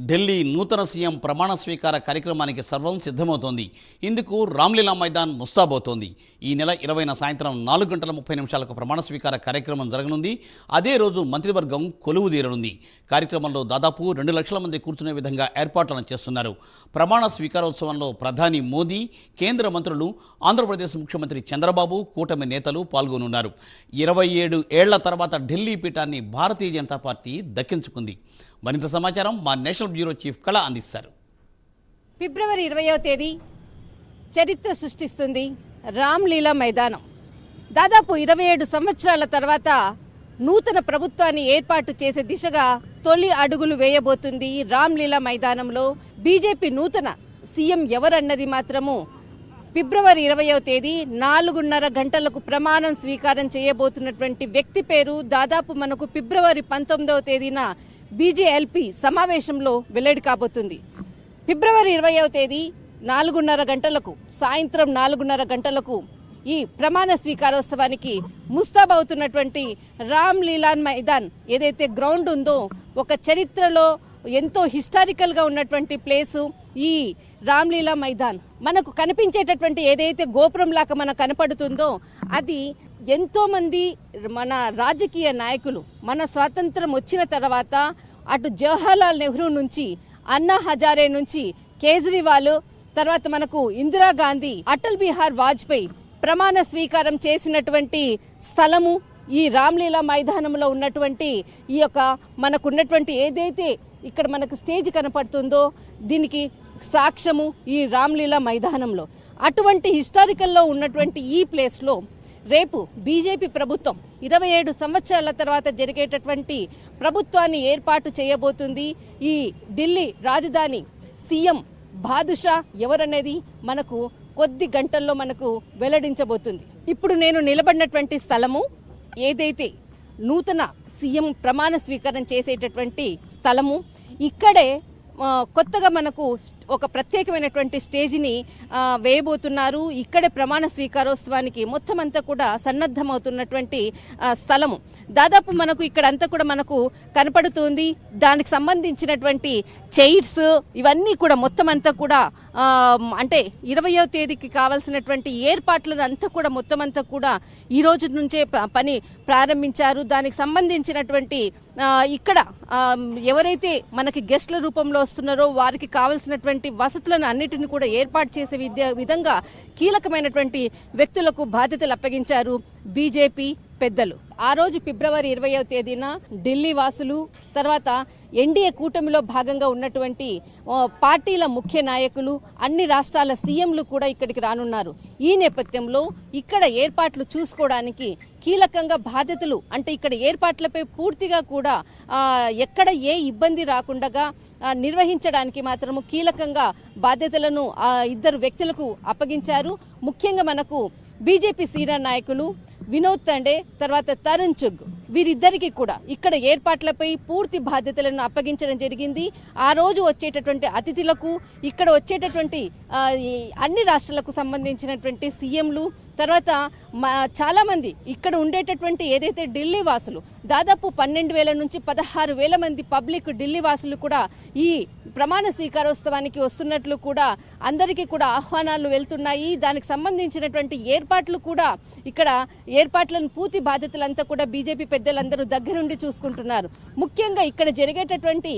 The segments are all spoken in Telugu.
ఢిల్లీ నూతన సీఎం ప్రమాణ స్వీకార కార్యక్రమానికి సర్వం సిద్ధమవుతోంది. ఇందుకు రామ్లీలా మైదాన్ ముస్తాబవుతోంది. ఈ నెల 20న సాయంత్రం 4:30 ప్రమాణ స్వీకార కార్యక్రమం జరగనుంది. అదే రోజు మంత్రివర్గం కొలువుదీరనుంది. కార్యక్రమంలో దాదాపు 2 లక్షల మంది కూర్చునే విధంగా ఏర్పాట్లను చేస్తున్నారు. ప్రమాణ స్వీకారోత్సవంలో ప్రధాని మోదీ, కేంద్ర మంత్రులు, ఆంధ్రప్రదేశ్ ముఖ్యమంత్రి చంద్రబాబు, కూటమి నేతలు పాల్గొనున్నారు. 27 ఏళ్ల తర్వాత ఢిల్లీ పీఠాన్ని భారతీయ జనతా పార్టీ దక్కించుకుంది. మరింత సమాచారం మా నేషనల్ బ్యూరో చీఫ్ కళ అందిస్తారు. ఫిబ్రవరి 20వ తేదీ చరిత్ర సృష్టిస్తుంది రామ్లీలా మైదానం. దాదాపు 27 సంవత్సరాల తర్వాత నూతన ప్రభుత్వాన్ని ఏర్పాటు చేసే దిశగా తొలి అడుగులు వేయబోతుంది రామ్లీలా మైదానంలో. బీజేపీ నూతన సీఎం ఎవరన్నది మాత్రము ఫిబ్రవరి 20వ తేదీ 4:30 గంటలకు ప్రమాణం స్వీకారం చేయబోతున్నటువంటి వ్యక్తి పేరు దాదాపు మనకు ఫిబ్రవరి 19వ తేదీన బీజేఎల్పీ సమావేశంలో వెల్లడి కాబోతుంది. ఫిబ్రవరి 20వ తేదీ 4:30 గంటలకు సాయంత్రం 4:30 గంటలకు ఈ ప్రమాణ స్వీకారోత్సవానికి ముస్తాబవుతున్నటువంటి రామ్లీలా మైదాన్ ఏదైతే గ్రౌండ్ ఉందో ఒక చరిత్రలో ఎంతో హిస్టారికల్గా ఉన్నటువంటి ప్లేసు ఈ రామ్లీలా మైదాన్. మనకు కనిపించేటటువంటి ఏదైతే గోపురం లాగా మనకు కనపడుతుందో అది ఎంతో మంది మన రాజకీయ నాయకులు మన స్వాతంత్రం వచ్చిన తర్వాత అటు జవహర్లాల్ నెహ్రూ నుంచి అన్నా హజారే నుంచి కేజ్రీవాల్ తర్వాత మనకు ఇందిరాగాంధీ, అటల్ బిహారీ వాజ్పేయి ప్రమాణ స్వీకారం చేసినటువంటి స్థలము ఈ రామ్లీలా మైదానంలో ఉన్నటువంటి ఈ యొక్క మనకున్నటువంటి ఏదైతే ఇక్కడ మనకు స్టేజ్ కనపడుతుందో దీనికి సాక్ష్యము ఈ రామ్లీలా మైదానంలో. అటువంటి హిస్టారికల్లో ఉన్నటువంటి ఈ ప్లేస్లో రేపు బీజేపీ ప్రభుత్వం 27 సంవత్సరాల తర్వాత జరిగేటటువంటి ప్రభుత్వాన్ని ఏర్పాటు చేయబోతుంది. ఈ ఢిల్లీ రాజధాని సీఎం బాదుషా ఎవరనేది మనకు కొద్ది గంటల్లో మనకు వెల్లడించబోతుంది. ఇప్పుడు నేను నిలబడినటువంటి స్థలము ఏదైతే నూతన సీఎం ప్రమాణ స్వీకారం చేసేటటువంటి స్థలము, ఇక్కడే కొత్తగా మనకు ఒక ప్రత్యేకమైనటువంటి స్టేజిని వేయబోతున్నారు. ఇక్కడే ప్రమాణ స్వీకారోత్సవానికి మొత్తం అంతా కూడా సన్నద్ధమవుతున్నటువంటి స్థలము. దాదాపు మనకు ఇక్కడ అంతా కూడా మనకు కనపడుతుంది. దానికి సంబంధించినటువంటి చైర్స్ ఇవన్నీ కూడా మొత్తం అంతా కూడా అంటే 20వ తేదీకి కావాల్సినటువంటి ఏర్పాట్ల అంతా కూడా మొత్తం అంతా కూడా ఈ రోజు నుంచే పని ప్రారంభించారు. దానికి సంబంధించినటువంటి ఇక్కడ ఎవరైతే మనకి గెస్ట్ల రూపంలో వస్తున్నారో వారికి కావాల్సినటువంటి వసతులను అన్నిటిని కూడా ఏర్పాటు చేసే విధంగా కీలకమైనటువంటి వ్యక్తులకు బాధ్యతలు అప్పగించారు బీజేపీ పెద్దలు. ఆ రోజు ఫిబ్రవరి 20వ తేదీన ఢిల్లీ వాసులు తర్వాత ఎన్డీఏ కూటమిలో భాగంగా ఉన్నటువంటి పార్టీల ముఖ్య నాయకులు, అన్ని రాష్ట్రాల సీఎంలు కూడా ఇక్కడికి రానున్నారు. ఈ నేపథ్యంలో ఇక్కడ ఏర్పాట్లు చూసుకోవడానికి కీలకంగా బాధ్యతలు అంటే ఇక్కడ ఏర్పాట్లపై పూర్తిగా కూడా ఎక్కడ ఏ ఇబ్బంది రాకుండా నిర్వహించడానికి మాత్రము కీలకంగా బాధ్యతలను ఇద్దరు వ్యక్తులకు అప్పగించారు. ముఖ్యంగా మనకు బీజేపీ సీనియర్ నాయకులు వినోద్ తండే తర్వాత తరుణ్ చుగ్ వీరిద్దరికీ కూడా ఇక్కడ ఏర్పాట్లపై పూర్తి బాధ్యతలను అప్పగించడం జరిగింది. ఆ రోజు వచ్చేటటువంటి అతిథులకు ఇక్కడ వచ్చేటటువంటి అన్ని రాష్ట్రాలకు సంబంధించినటువంటి సీఎంలు తర్వాత చాలామంది ఇక్కడ ఉండేటటువంటి ఏదైతే ఢిల్లీ వాసులు దాదాపు 12,000 నుంచి 16,000 మంది పబ్లిక్ ఢిల్లీ వాసులు కూడా ఈ ప్రమాణ స్వీకారోత్సవానికి వస్తున్నట్లు కూడా అందరికీ కూడా ఆహ్వానాలు వెళ్తున్నాయి. దానికి సంబంధించినటువంటి ఏర్పాట్లు కూడా ఇక్కడ ఏర్పాట్లను పూర్తి బాధ్యతలంతా కూడా బీజేపీ పెద్దలందరూ దగ్గరుండి చూసుకుంటున్నారు. ముఖ్యంగా ఇక్కడ జరిగేటటువంటి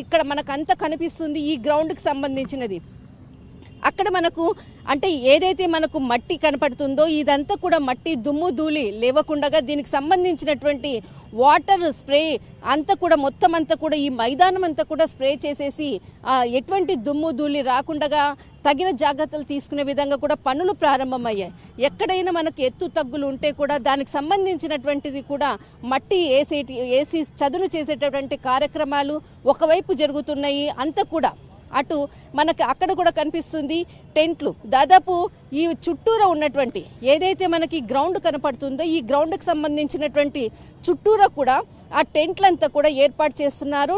ఇక్కడ మనకంతా కనిపిస్తుంది ఈ గ్రౌండ్కి సంబంధించినది. అక్కడ మనకు అంటే ఏదైతే మనకు మట్టి కనపడుతుందో ఇదంతా కూడా మట్టి దుమ్ము ధూళి లేవకుండా దీనికి సంబంధించినటువంటి వాటర్ స్ప్రే అంతా కూడా మొత్తం అంతా కూడా ఈ మైదానం అంతా కూడా స్ప్రే చేసేసి ఎటువంటి దుమ్ము ధూళి రాకుండా తగిన జాగ్రత్తలు తీసుకునే విధంగా కూడా పనులు ప్రారంభమయ్యాయి. ఎక్కడైనా మనకు ఎత్తు తగ్గులు ఉంటే కూడా దానికి సంబంధించినటువంటిది కూడా మట్టి వేసి చదును చేసేటటువంటి కార్యక్రమాలు ఒకవైపు జరుగుతున్నాయి. అంతా కూడా అటు మనకి అక్కడ కూడా కనిపిస్తుంది టెంట్లు. దాదాపు ఈ చుట్టూరా ఉన్నటువంటి ఏదైతే మనకి గ్రౌండ్ కనపడుతుందో ఈ గ్రౌండ్కి సంబంధించినటువంటి చుట్టూరా కూడా ఆ టెంట్లంతా కూడా ఏర్పాటు చేస్తున్నారు.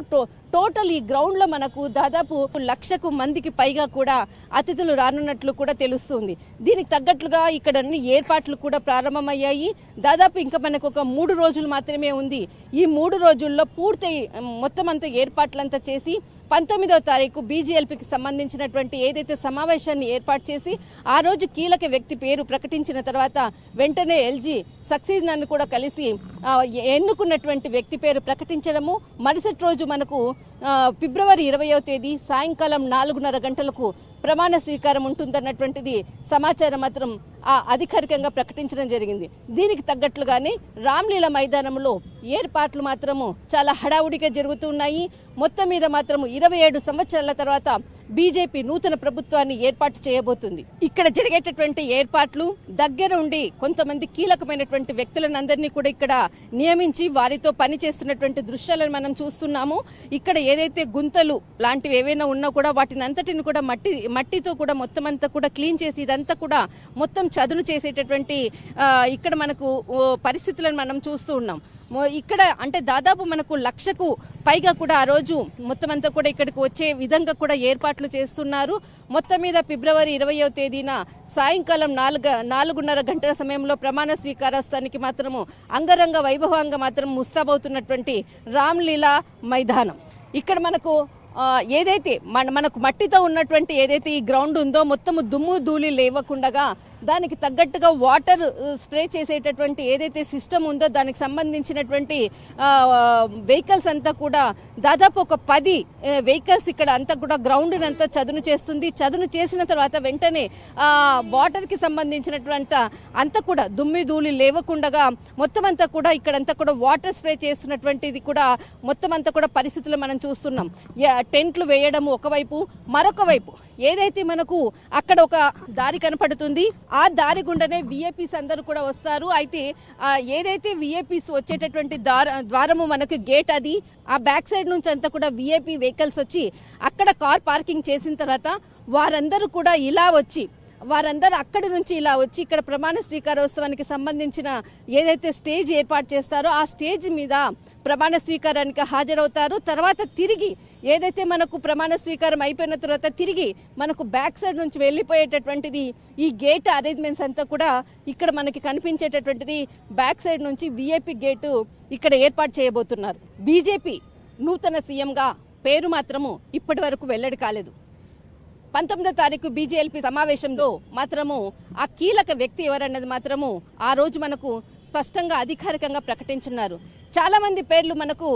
టోటల్ ఈ గ్రౌండ్లో మనకు దాదాపు 1,00,000 మందికి పైగా కూడా అతిథులు రానున్నట్లు కూడా తెలుస్తుంది. దీనికి తగ్గట్లుగా ఇక్కడ అన్ని ఏర్పాట్లు కూడా ప్రారంభమయ్యాయి. దాదాపు ఇంకా మనకు ఒక 3 రోజులు మాత్రమే ఉంది. ఈ 3 రోజుల్లో పూర్తి మొత్తం అంతా ఏర్పాట్లంతా చేసి 19వ తారీఖు బీజేఎల్పీకి సంబంధించినటువంటి ఏదైతే సమావేశాన్ని ఏర్పాటు చేసి ఆ రోజు కీలక వ్యక్తి పేరు ప్రకటించిన తర్వాత వెంటనే ఎల్జీ సక్సీజన్ కూడా కలిసి ఎన్నుకున్నటువంటి వ్యక్తి పేరు ప్రకటించడము, మరుసటి రోజు మనకు ఫిబ్రవరి 20వ తేదీ సాయంకాలం 4:30 గంటలకు ప్రమాణ స్వీకారం ఉంటుందన్నటువంటిది సమాచారం మాత్రం అధికారికంగా ప్రకటించడం జరిగింది. దీనికి తగ్గట్లుగానే రామ్లీలా మైదానంలో ఏర్పాట్లు మాత్రము చాలా హడావుడిగా జరుగుతున్నాయి. మొత్తం మీద మాత్రము 27 సంవత్సరాల తర్వాత బీజేపీ నూతన ప్రభుత్వాన్ని ఏర్పాటు చేయబోతుంది. ఇక్కడ జరిగేటటువంటి ఏర్పాట్లు దగ్గర ఉండి కొంతమంది కీలకమైనటువంటి వ్యక్తులను అందరినీ కూడా ఇక్కడ నియమించి వారితో పనిచేస్తున్నటువంటి దృశ్యాలను మనం చూస్తున్నాము. ఇక్కడ ఏదైతే గుంతలు లాంటివి ఏవైనా ఉన్నా కూడా వాటిని అంతటిని కూడా మట్టితో కూడా మొత్తం అంతా కూడా క్లీన్ చేసి ఇదంతా కూడా మొత్తం చదును చేసేటటువంటి ఇక్కడ మనకు పరిస్థితులను మనం చూస్తూ ఉన్నాం. ఇక్కడ అంటే దాదాపు మనకు 1,00,000కు పైగా కూడా ఆ రోజు మొత్తం అంతా కూడా ఇక్కడికి వచ్చే విధంగా కూడా ఏర్పాట్లు చేస్తున్నారు. మొత్తం మీద ఫిబ్రవరి 20వ తేదీన సాయంకాలం 4:30 గంటల సమయంలో ప్రమాణ స్వీకారోత్సవానికి మాత్రము అంగరంగ వైభవంగా మాత్రం ముస్తాబవుతున్నటువంటి రామ్లీలా మైదానం. ఇక్కడ మనకు ఏదైతే మనకు మట్టితో ఉన్నటువంటి ఏదైతే ఈ గ్రౌండ్ ఉందో మొత్తము దుమ్ము ధూళి లేవకుండగా దానికి తగ్గట్టుగా వాటర్ స్ప్రే చేసేటటువంటి ఏదైతే సిస్టమ్ ఉందో దానికి సంబంధించినటువంటి వెహికల్స్ అంతా కూడా దాదాపు ఒక 10 వెహికల్స్ ఇక్కడ అంతా కూడా గ్రౌండ్ అంతా చదును చేస్తుంది. చదును చేసిన తర్వాత వెంటనే వాటర్కి సంబంధించినటువంటి అంతా కూడా దుమ్మి ధూళి లేవకుండగా మొత్తం అంతా కూడా ఇక్కడంతా కూడా వాటర్ స్ప్రే చేస్తున్నటువంటిది కూడా మొత్తం అంతా కూడా పరిస్థితులు మనం చూస్తున్నాం. టెంట్లు వేయడము ఒకవైపు, మరొక వైపు ఏదైతే మనకు అక్కడ ఒక దారి కనపడుతుంది ఆ దారి గుండానే విఐపీస్ అందరూ కూడా వస్తారు. అయితే ఏదైతే విఐపీస్ వచ్చేటటువంటి ద్వారము మనకు గేట్ అది ఆ బ్యాక్ సైడ్ నుంచి అంతా కూడా విఐపీ వెహికల్స్ వచ్చి అక్కడ కార్ పార్కింగ్ చేసిన తర్వాత వారందరూ కూడా ఇలా వచ్చి వారందరూ అక్కడి నుంచి ఇలా వచ్చి ఇక్కడ ప్రమాణ స్వీకారోత్సవానికి సంబంధించిన ఏదైతే స్టేజ్ ఏర్పాటు చేస్తారో ఆ స్టేజ్ మీద ప్రమాణ స్వీకారానికి హాజరవుతారు. తర్వాత తిరిగి ఏదైతే మనకు ప్రమాణ స్వీకారం అయిపోయిన తర్వాత తిరిగి మనకు బ్యాక్ సైడ్ నుంచి వెళ్ళిపోయేటటువంటిది ఈ గేట్ అరేంజ్మెంట్స్ అంతా కూడా ఇక్కడ మనకి కనిపించేటటువంటిది బ్యాక్ సైడ్ నుంచి విఐపి గేటు ఇక్కడ ఏర్పాటు చేయబోతున్నారు. బీజేపీ నూతన సీఎంగా పేరు మాత్రము ఇప్పటి వరకు వెల్లడి కాలేదు. 19వ తారీఖు బీజేఎల్పీ సమావేశంలో మాత్రము ఆ కీలక వ్యక్తి ఎవరన్నది మాత్రము ఆ రోజు మనకు స్పష్టంగా అధికారికంగా ప్రకటించున్నారు. చాలా మంది పేర్లు మనకు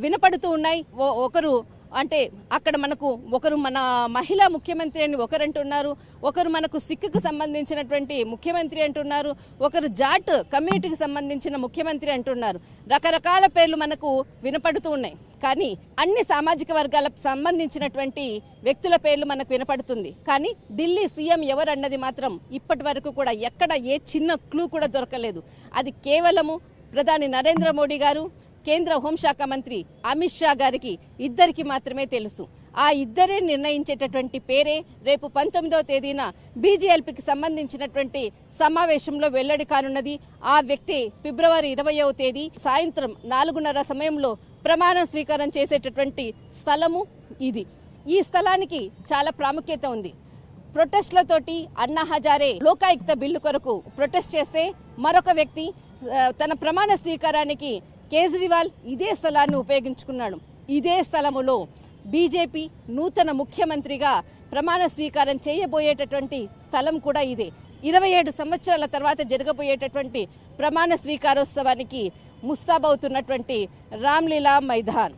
వినపడుతూ ఉన్నాయి. ఒకరు అంటే అక్కడ మనకు ఒకరు మన మహిళా ముఖ్యమంత్రి అని ఒకరు అంటున్నారు, ఒకరు మనకు సిక్కుకు సంబంధించినటువంటి ముఖ్యమంత్రి అంటున్నారు, ఒకరు జాట్ కమ్యూనిటీకి సంబంధించిన ముఖ్యమంత్రి అంటున్నారు. రకరకాల పేర్లు మనకు వినపడుతూ ఉన్నాయి. కానీ అన్ని సామాజిక వర్గాలకు సంబంధించినటువంటి వ్యక్తుల పేర్లు మనకు వినపడుతుంది. కానీ ఢిల్లీ సీఎం ఎవరన్నది మాత్రం ఇప్పటి వరకు కూడా ఎక్కడ ఏ చిన్న క్లూ కూడా దొరకలేదు. అది కేవలము ప్రధాని నరేంద్ర మోడీ గారు, కేంద్ర హోంశాఖ మంత్రి అమిత్ షా గారికి ఇద్దరికి మాత్రమే తెలుసు. ఆ ఇద్దరే నిర్ణయించేటటువంటి పేరే రేపు 19వ తేదీన బీజేఎల్పీకి సంబంధించినటువంటి సమావేశంలో వెల్లడి కానున్నది. ఆ వ్యక్తి ఫిబ్రవరి 20వ తేదీ సాయంత్రం 4:30 సమయంలో ప్రమాణ స్వీకారం చేసేటటువంటి స్థలము ఇది. ఈ స్థలానికి చాలా ప్రాముఖ్యత ఉంది. ప్రొటెస్ట్లతోటి అన్నా హజారే లోకాయుక్త బిల్లు కొరకు ప్రొటెస్ట్ చేస్తే మరొక వ్యక్తి తన ప్రమాణ స్వీకారానికి కేజ్రీవాల్ ఇదే స్థలాన్ని ఉపయోగించుకున్నాడు. ఇదే స్థలములో బీజేపీ నూతన ముఖ్యమంత్రిగా ప్రమాణ స్వీకారం చేయబోయేటటువంటి స్థలం కూడా ఇదే. 27 సంవత్సరాల తర్వాత జరగబోయేటటువంటి ప్రమాణ స్వీకారోత్సవానికి ముస్తాబవుతున్నటువంటి రామ్లీలా మైదాన్.